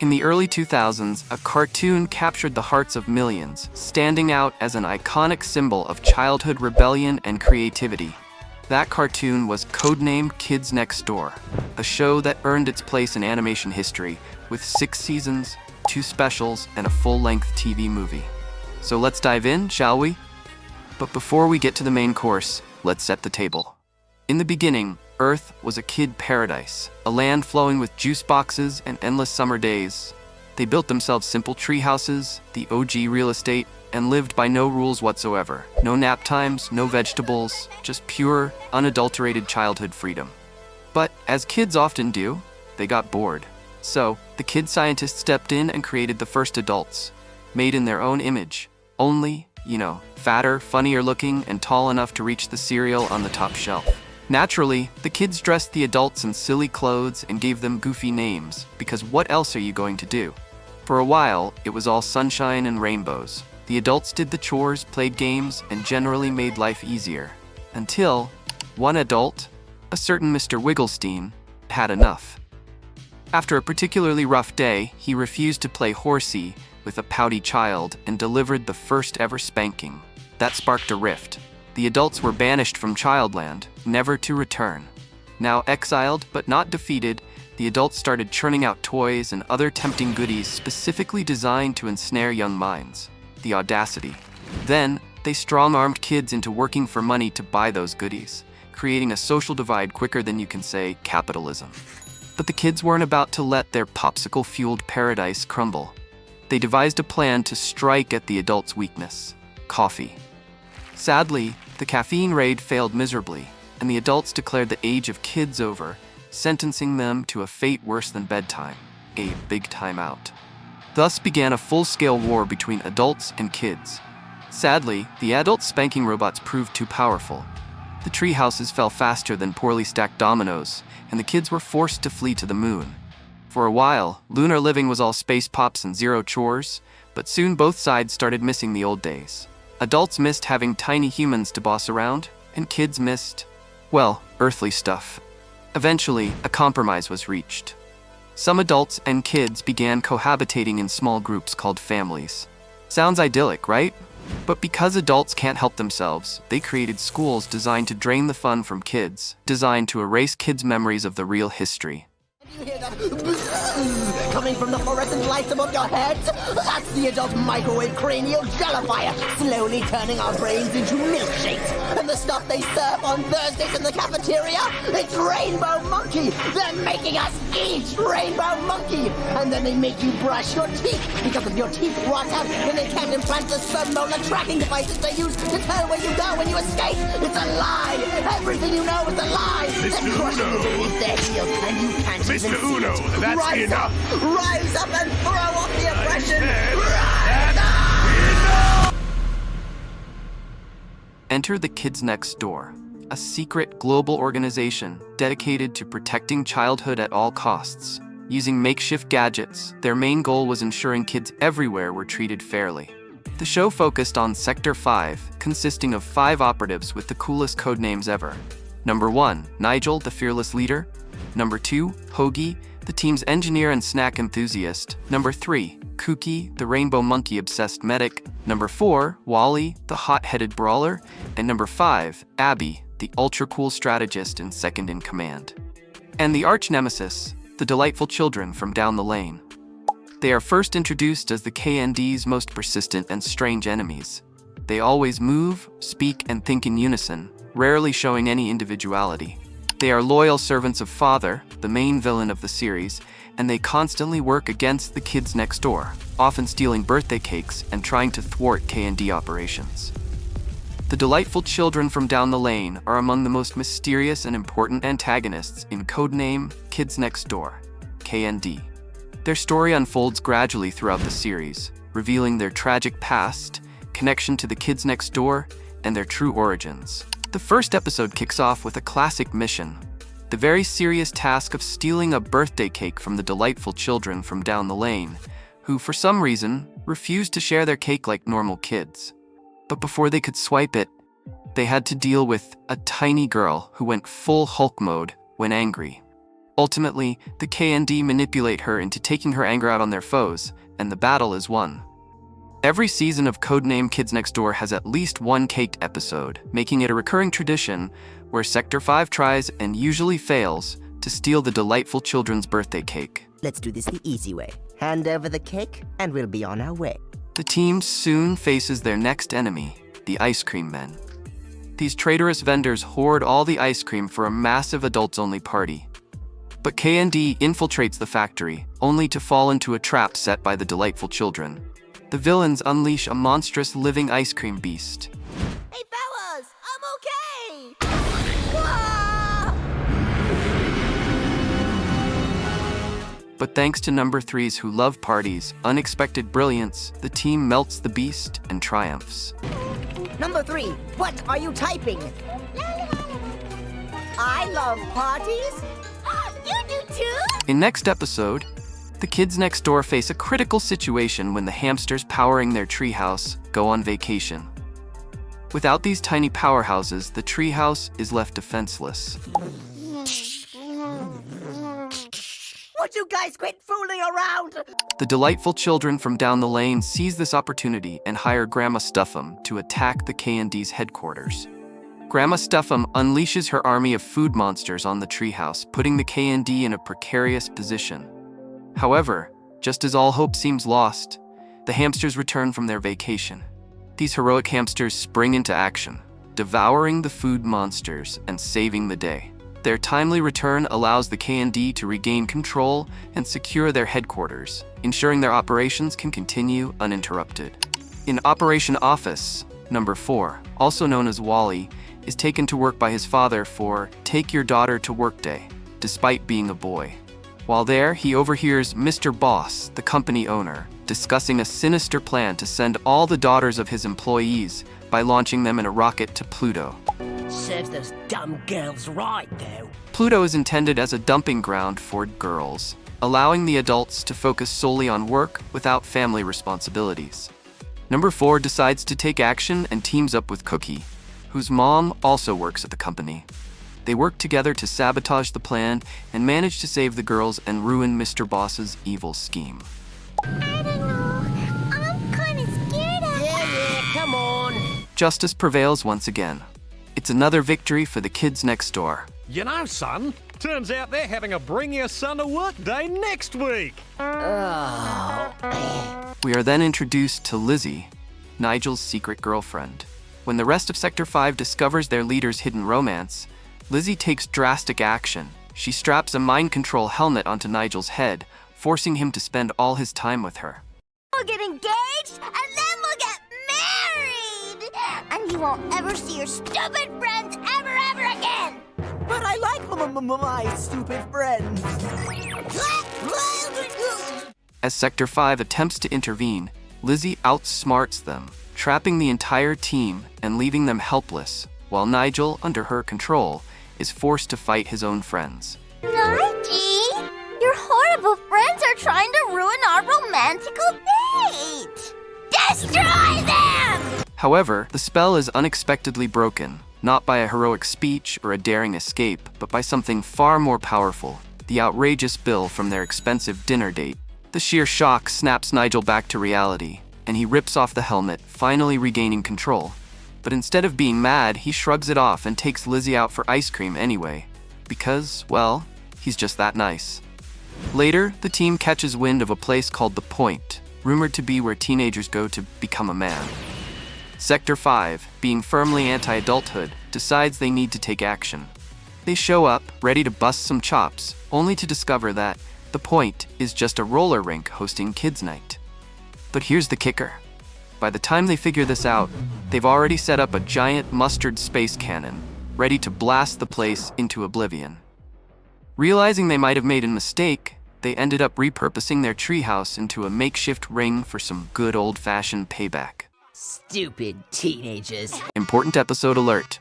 In the early 2000s, a cartoon captured the hearts of millions, standing out as an iconic symbol of childhood rebellion and creativity. That cartoon was Codename Kids Next Door, a show that earned its place in animation history with 6 seasons, 2 specials, and a full-length TV movie. So let's dive in, shall we? But before we get to the main course, let's set the table. In the beginning, Earth was a kid paradise, a land flowing with juice boxes and endless summer days. They built themselves simple tree houses, the OG real estate, and lived by no rules whatsoever. No nap times, no vegetables, just pure, unadulterated childhood freedom. But, as kids often do, they got bored. So, the kid scientists stepped in and created the first adults, made in their own image. Only, fatter, funnier looking, and tall enough to reach the cereal on the top shelf. Naturally, the kids dressed the adults in silly clothes and gave them goofy names, because what else are you going to do? For a while, it was all sunshine and rainbows. The adults did the chores, played games, and generally made life easier. Until one adult, a certain Mr. Wigglestein, had enough. After a particularly rough day, he refused to play horsey with a pouty child and delivered the first ever spanking. That sparked a rift. The adults were banished from Childland, never to return. Now exiled but not defeated, the adults started churning out toys and other tempting goodies specifically designed to ensnare young minds. The audacity. Then, they strong-armed kids into working for money to buy those goodies, creating a social divide quicker than you can say capitalism. But the kids weren't about to let their popsicle-fueled paradise crumble. They devised a plan to strike at the adults' weakness: coffee. Sadly, the caffeine raid failed miserably, and the adults declared the age of kids over, sentencing them to a fate worse than bedtime, a big time out. Thus began a full-scale war between adults and kids. Sadly, the adult spanking robots proved too powerful. The tree houses fell faster than poorly stacked dominoes, and the kids were forced to flee to the moon. For a while, lunar living was all space pops and zero chores, but soon both sides started missing the old days. Adults missed having tiny humans to boss around, and kids missed, earthly stuff. Eventually, a compromise was reached. Some adults and kids began cohabitating in small groups called families. Sounds idyllic, right? But because adults can't help themselves, they created schools designed to drain the fun from kids, designed to erase kids' memories of the real history. You hear that coming from the fluorescent lights above your heads? That's the adult microwave cranial jellifier, slowly turning our brains into milkshakes. And the stuff they serve on Thursdays in the cafeteria, it's Rainbow Monkey. They're making us eat Rainbow Monkey. And then they make you brush your teeth, because if your teeth rot out, then they can't implant the sub-molar tracking devices they use to tell where you go when you escape. It's a lie. Everything you know is a lie. They're crushing you beneath their heels, and you can't Mr. Uno, that's rise enough. Rise up and throw off the oppression. Enter the Kids Next Door, a secret global organization dedicated to protecting childhood at all costs. Using makeshift gadgets, their main goal was ensuring kids everywhere were treated fairly. The show focused on Sector 5, consisting of 5 operatives with the coolest code names ever. Number 1, Nigel, the fearless leader. Number 2, Hoagie, the team's engineer and snack enthusiast. Number 3, Kooky, the rainbow monkey-obsessed medic. Number 4, Wally, the hot-headed brawler. And number 5, Abby, the ultra-cool strategist and second-in-command. And the arch-nemesis, the delightful children from down the lane. They are first introduced as the KND's most persistent and strange enemies. They always move, speak, and think in unison, rarely showing any individuality. They are loyal servants of Father, the main villain of the series, and they constantly work against the kids next door, often stealing birthday cakes and trying to thwart K&D operations. The delightful children from down the lane are among the most mysterious and important antagonists in Codename Kids Next Door, K&D. Their story unfolds gradually throughout the series, revealing their tragic past, connection to the kids next door, and their true origins. The first episode kicks off with a classic mission, the very serious task of stealing a birthday cake from the delightful children from down the lane, who, for some reason, refused to share their cake like normal kids. But before they could swipe it, they had to deal with a tiny girl who went full Hulk mode when angry. Ultimately, the KND manipulate her into taking her anger out on their foes, and the battle is won. Every season of Codename Kids Next Door has at least one caked episode, making it a recurring tradition where Sector 5 tries, and usually fails, to steal the delightful children's birthday cake. Let's do this the easy way. Hand over the cake, and we'll be on our way. The team soon faces their next enemy, the ice cream men. These traitorous vendors hoard all the ice cream for a massive adults-only party. But KND infiltrates the factory, only to fall into a trap set by the delightful children. The villains unleash a monstrous living ice cream beast. Hey fellas, I'm okay! Wah! But thanks to number 3s who love parties, unexpected brilliance, the team melts the beast and triumphs. Number 3, what are you typing? I love parties? You do too? In next episode, the kids next door face a critical situation when the hamsters powering their treehouse go on vacation. Without these tiny powerhouses, the treehouse is left defenseless. Would you guys quit fooling around? The delightful children from down the lane seize this opportunity and hire Grandma Stuff'em to attack the KND's headquarters. Grandma Stuff'em unleashes her army of food monsters on the treehouse, putting the KND in a precarious position. However, just as all hope seems lost, the hamsters return from their vacation. These heroic hamsters spring into action, devouring the food monsters and saving the day. Their timely return allows the KND to regain control and secure their headquarters, ensuring their operations can continue uninterrupted. In Operation Office, number 4, also known as Wally, is taken to work by his father for Take Your Daughter to Work Day, despite being a boy. While there, he overhears Mr. Boss, the company owner, discussing a sinister plan to send all the daughters of his employees by launching them in a rocket to Pluto. Serves those dumb girls right, though. Pluto is intended as a dumping ground for girls, allowing the adults to focus solely on work without family responsibilities. Number 4 decides to take action and teams up with Cookie, whose mom also works at the company. They work together to sabotage the plan and manage to save the girls and ruin Mr. Boss's evil scheme. I don't know. I'm kind of scared of Yeah, come on. Justice prevails once again. It's another victory for the kids next door. You know, son, turns out they're having a Bring Your Son to Work Day next week. We are then introduced to Lizzie, Nigel's secret girlfriend. When the rest of Sector 5 discovers their leader's hidden romance, Lizzie takes drastic action. She straps a mind control helmet onto Nigel's head, forcing him to spend all his time with her. We'll get engaged, and then we'll get married! And you won't ever see your stupid friends ever again! But I like my stupid friends. As Sector 5 attempts to intervene, Lizzie outsmarts them, trapping the entire team and leaving them helpless, while Nigel, under her control, is forced to fight his own friends. Nigel, your horrible friends are trying to ruin our romantical date! Destroy them! However, the spell is unexpectedly broken, not by a heroic speech or a daring escape, but by something far more powerful, the outrageous bill from their expensive dinner date. The sheer shock snaps Nigel back to reality, and he rips off the helmet, finally regaining control. But instead of being mad, he shrugs it off and takes Lizzie out for ice cream anyway, because, well, he's just that nice. Later, the team catches wind of a place called The Point, rumored to be where teenagers go to become a man. Sector 5, being firmly anti-adulthood, decides they need to take action. They show up, ready to bust some chops, only to discover that The Point is just a roller rink hosting Kids Night. But here's the kicker. By the time they figure this out, they've already set up a giant mustard space cannon, ready to blast the place into oblivion. Realizing they might have made a mistake, they ended up repurposing their treehouse into a makeshift ring for some good old-fashioned payback. Stupid teenagers. Important episode alert.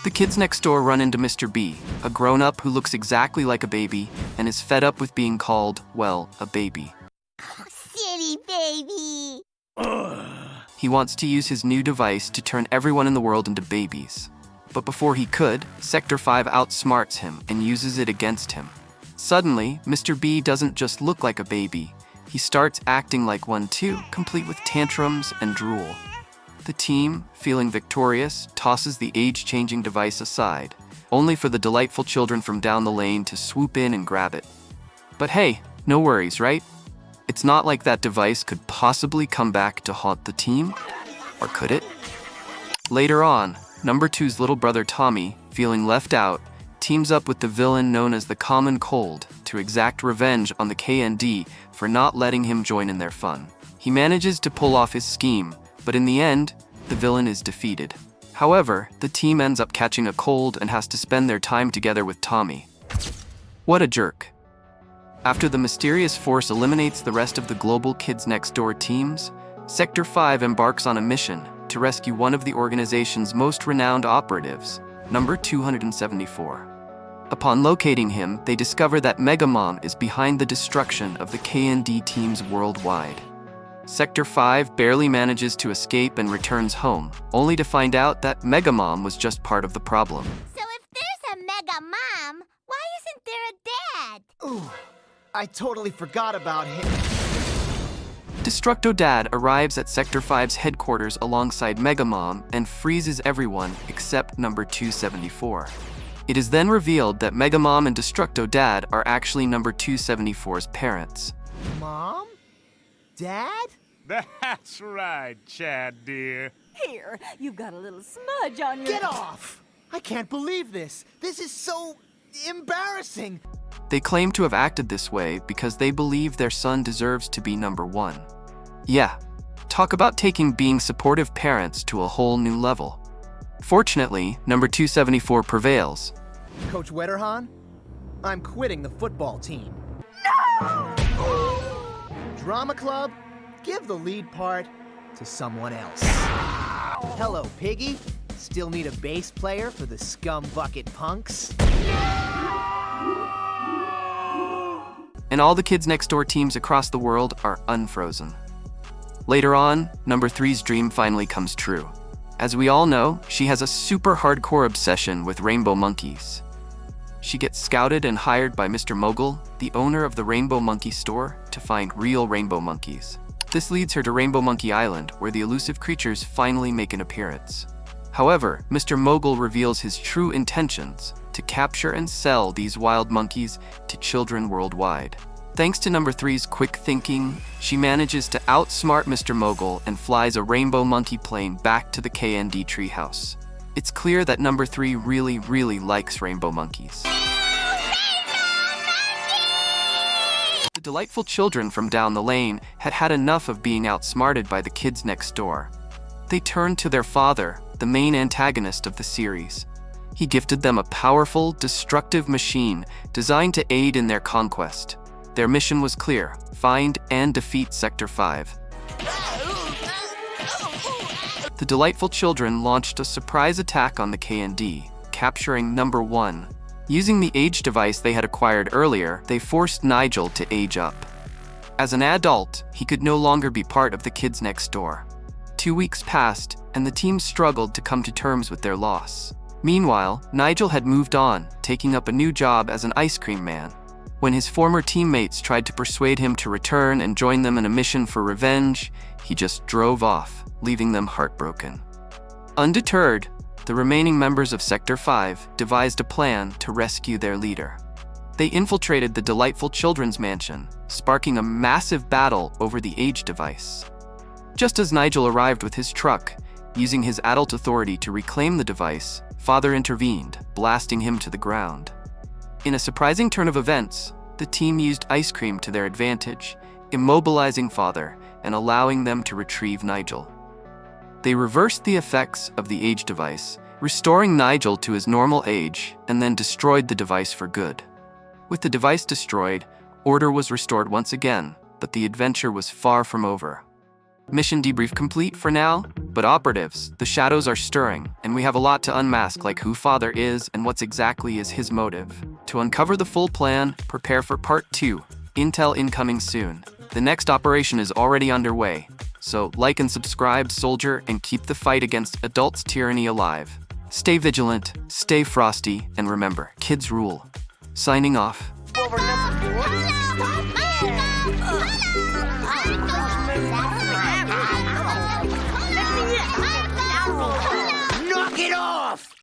The kids next door run into Mr. B, a grown-up who looks exactly like a baby and is fed up with being called, well, a baby. Silly baby! He wants to use his new device to turn everyone in the world into babies. But before he could, Sector 5 outsmarts him and uses it against him. Suddenly, Mr. B doesn't just look like a baby. He starts acting like one too, complete with tantrums and drool. The team, feeling victorious, tosses the age-changing device aside, only for the delightful children from down the lane to swoop in and grab it. But hey, no worries, right? It's not like that device could possibly come back to haunt the team. Or could it? Later on, Number 2's little brother Tommy, feeling left out, teams up with the villain known as the Common Cold to exact revenge on the KND for not letting him join in their fun. He manages to pull off his scheme, but in the end, the villain is defeated. However, the team ends up catching a cold and has to spend their time together with Tommy. What a jerk. After the mysterious force eliminates the rest of the global Kids Next Door teams, Sector 5 embarks on a mission to rescue one of the organization's most renowned operatives, number 274. Upon locating him, they discover that Megamom is behind the destruction of the KND teams worldwide. Sector 5 barely manages to escape and returns home, only to find out that Megamom was just part of the problem. So if there's a Mega Mom, why isn't there a Dad? Ooh, I totally forgot about him. Destructo Dad arrives at Sector 5's headquarters alongside Megamom and freezes everyone except number 274. It is then revealed that Megamom and Destructo Dad are actually number 274's parents. Mom? Dad? That's right, Chad dear. Here, you've got a little smudge on your... Get off! I can't believe this. This is so embarrassing. They claim to have acted this way because they believe their son deserves to be number 1. Yeah, talk about taking being supportive parents to a whole new level. Fortunately, number 274 prevails. Coach Wetterhahn, I'm quitting the football team. No! Drama club, give the lead part to someone else. Hello, Piggy. Still need a bass player for the scum bucket punks? And all the Kids Next Door teams across the world are unfrozen. Later on, number 3's dream finally comes true. As we all know, she has a super hardcore obsession with rainbow monkeys. She gets scouted and hired by Mr. Mogul, the owner of the Rainbow Monkey store, to find real rainbow monkeys. This leads her to Rainbow Monkey Island, where the elusive creatures finally make an appearance. However, Mr. Mogul reveals his true intentions to capture and sell these wild monkeys to children worldwide. Thanks to number 3's quick thinking, she manages to outsmart Mr. Mogul and flies a rainbow monkey plane back to the KND treehouse. It's clear that number 3 really likes rainbow monkeys. The delightful children from down the lane had had enough of being outsmarted by the kids next door. They turned to their father, the main antagonist of the series. He gifted them a powerful, destructive machine designed to aid in their conquest. Their mission was clear: find and defeat Sector 5. The delightful children launched a surprise attack on the KND, capturing number 1. Using the age device they had acquired earlier, they forced Nigel to age up. As an adult, he could no longer be part of the kids next door. 2 weeks passed, and the team struggled to come to terms with their loss. Meanwhile, Nigel had moved on, taking up a new job as an ice cream man. When his former teammates tried to persuade him to return and join them in a mission for revenge, he just drove off, leaving them heartbroken. Undeterred, the remaining members of Sector 5 devised a plan to rescue their leader. They infiltrated the delightful children's mansion, sparking a massive battle over the age device. Just as Nigel arrived with his truck, using his adult authority to reclaim the device, Father intervened, blasting him to the ground. In a surprising turn of events, the team used ice cream to their advantage, immobilizing Father and allowing them to retrieve Nigel. They reversed the effects of the age device, restoring Nigel to his normal age, and then destroyed the device for good. With the device destroyed, order was restored once again, but the adventure was far from over. Mission debrief complete for now, but operatives, the shadows are stirring, and we have a lot to unmask, like who Father is and what's exactly is his motive. To uncover the full plan, prepare for Part 2, Intel incoming soon. The next operation is already underway, so like and subscribe, soldier, and keep the fight against adults' tyranny alive. Stay vigilant, stay frosty, and remember, kids rule. Signing off. Remember